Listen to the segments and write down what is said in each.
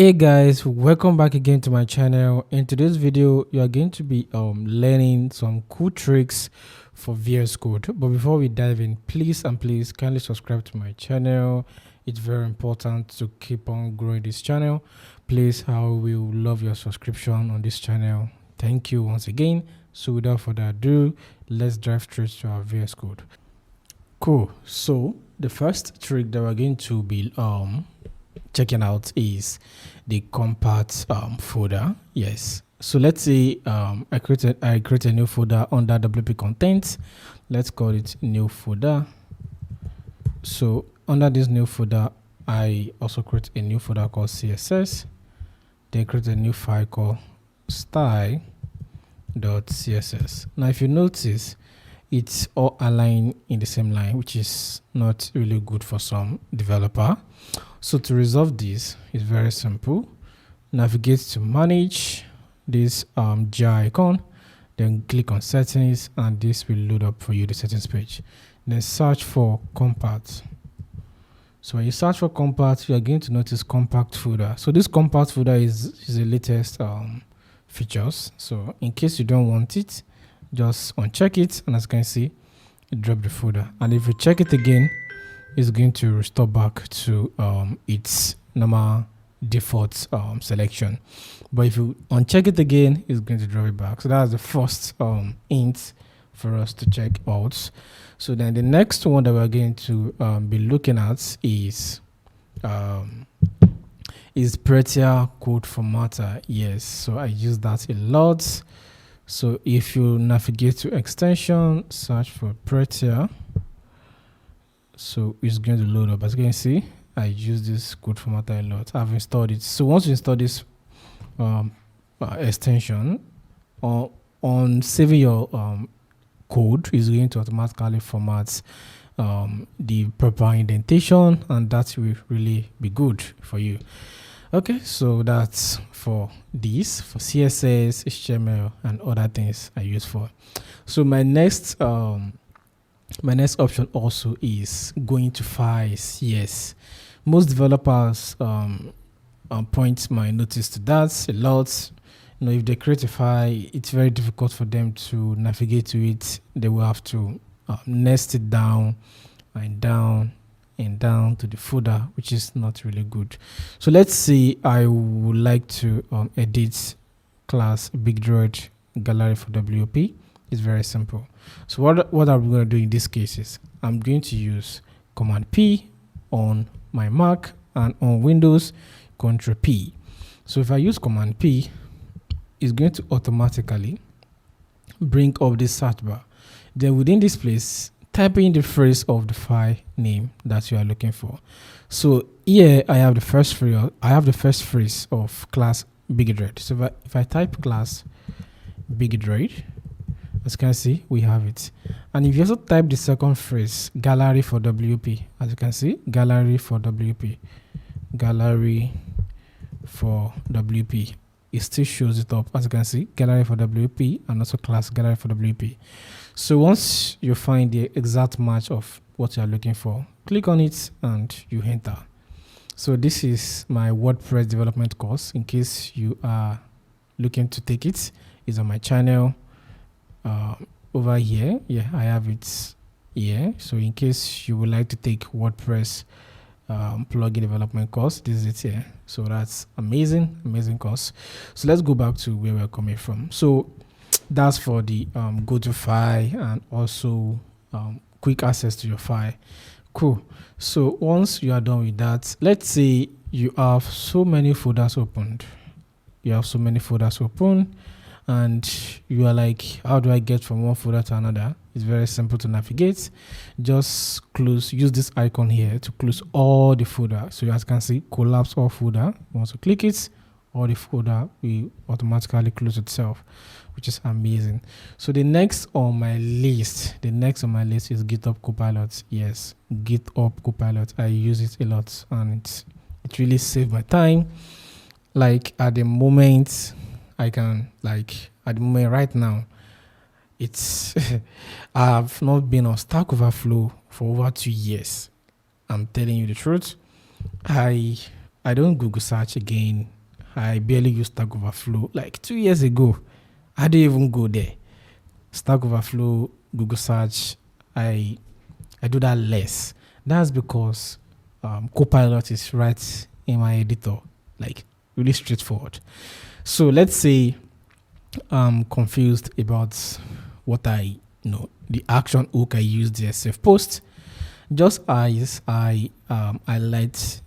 Hey guys, welcome back again to my channel. In today's video you are going to be learning some cool tricks for VSCode. But before we dive in, please kindly subscribe to my channel. It's very important to keep on growing this channel. Please, I will love your subscription on this channel. Thank you once again. So without further ado, let's dive straight to our VSCode. Cool. So the first trick that we're going to be checking out is the compact folder. Yes, so let's say I create a new folder under WP content. Let's call it new folder. So under this new folder, I also create a new folder called CSS, then create a new file called style.css. Now if you notice, it's all aligned in the same line, which is not really good for some developer. So to resolve this, it's very simple. Navigate to manage this jar icon, then click on settings, and this will load up for you the settings page. Then search for compact. So when you search for compact, you are going to notice compact folder. So this compact folder is the latest features. So in case you don't want it, just uncheck it, and as you can see, it dropped the folder. And if you check it again, it's going to restore back to its normal default selection. But if you uncheck it again, it's going to drop it back. So that's the first hint for us to check out. So then the next one that we're going to be looking at is prettier code formatter. Yes, so I use that a lot. So if you navigate to extension, search for prettier, so it's going to load up. As you can see, I use this code formatter a lot. I've installed it. So once you install this extension, on saving your code, is going to automatically format the proper indentation, and that will really be good for you. Okay, so that's for this, for CSS, HTML, and other things I use for. So my next option also is going to files. Yes, most developers point my notice to that a lot. You know, if they create a file, it's very difficult for them to navigate to it. They will have to nest it down and down and down to the folder, which is not really good. So let's say I would like to edit class big droid gallery for WP. It's very simple. So what I'm going to do in this case is I'm going to use Command P on my Mac, and on Windows Control P. So if I use Command P, it's going to automatically bring up this search bar. Then within this place, type in the phrase of the file name that you are looking for. So here I have the first phrase of class big droid. So if I type class big droid, as you can see, we have it. And if you also type the second phrase, gallery for WP, as you can see, gallery for WP, it still shows it up. As you can see, gallery for WP, and also class gallery for WP. So once you find the exact match of what you are looking for, click on it and you enter. So this is my WordPress development course. In case you are looking to take it, it's on my channel over here. Yeah, I have it here. So in case you would like to take WordPress plugin development course, this is it here. So that's amazing course. So let's go back to where we're coming from. So that's for the go to file and also quick access to your file. Cool. So once you are done with that, let's say you have so many folders opened. And you are like, how do I get from one folder to another? It's very simple to navigate. Just use this icon here to close all the folders. So as you can see, collapse all folder. Once you click it, all the folder will automatically close itself, which is amazing. So the next on my list is GitHub CoPilot. Yes, GitHub CoPilot. I use it a lot, and it really saved my time. Like at the moment right now, it's I have not been on Stack Overflow for over 2 years. I'm telling you the truth. I I don't Google search again. I barely use Stack Overflow. Like 2 years ago, I didn't even go there. Stack Overflow, Google search, I do that less. That's because CoPilot is right in my editor, like really straightforward. So let's say I'm confused about what I the action hook I use there, save post. Just as I highlighted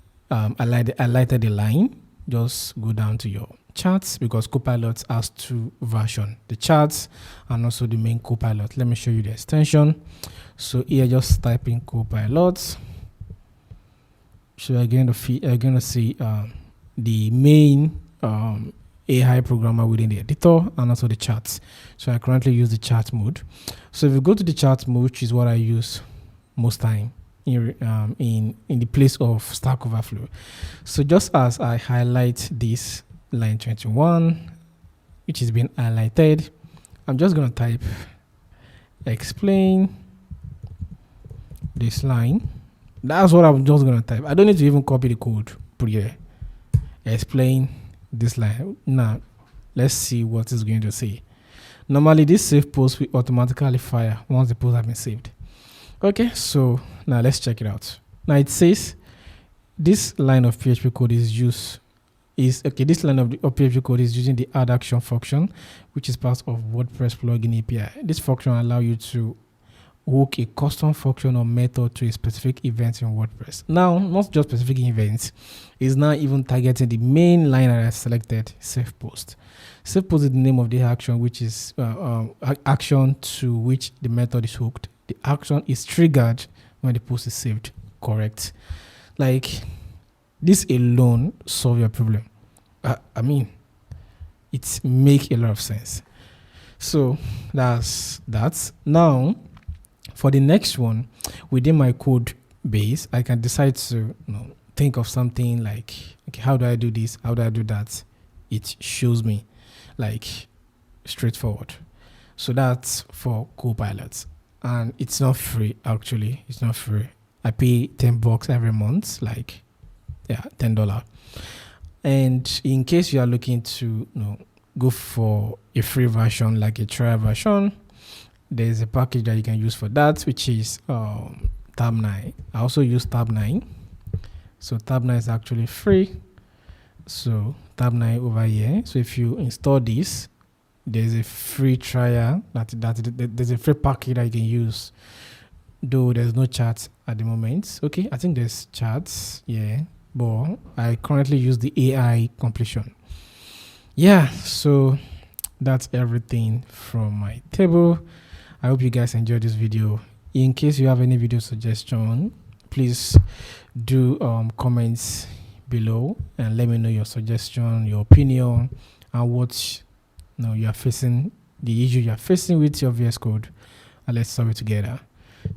the line, just go down to your charts, because CoPilot has two versions, the charts and also the main CoPilot. Let me show you the extension. So here, just type in CoPilot. So you're going to see the main AI programmer within the editor and also the charts. So I currently use the chart mode. So if you go to the chart mode, which is what I use most time in the place of Stack Overflow. So just as I highlight this line 21, which is being highlighted, I'm just going to type explain this line. That's what I'm just going to type. I don't need to even copy the code. Put here, explain this line. Now let's see what it's going to say. Normally this save post will automatically fire once the post has been saved. Okay, so now let's check it out. Now it says this line of PHP code is this line of PHP code is using the add action function, which is part of WordPress plugin API. This function allows you to hook a custom function or method to a specific event in WordPress. Now, not just specific events, is now even targeting the main line that I selected, save post. Save post is the name of the action, which is action to which the method is hooked. The action is triggered when the post is saved. Correct. Like this alone solve your problem. I mean, it make a lot of sense. So that's that. Now, for the next one, within my code base, I can decide to think of something like, okay, how do I do this? How do I do that? It shows me, like, straightforward. So that's for CoPilot, and it's not free. Actually, it's not free. I pay $10 every month, like, yeah, $10. And in case you are looking to go for a free version, like a trial version, there's a package that you can use for that, which is Tab 9. I also use Tab 9. So Tab 9 is actually free. So Tab 9 over here. So if you install this, there's a free trial. There's a free package that you can use. Though there's no chat at the moment. Okay, I think there's chats. Yeah, but I currently use the AI completion. Yeah, so that's everything from my table. I hope you guys enjoyed this video. In case you have any video suggestion, please do comments below and let me know your suggestion, your opinion, and what you are facing, the issue you are facing with your VS Code, and let's solve it together.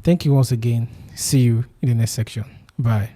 Thank you once again. See you in the next section. Bye.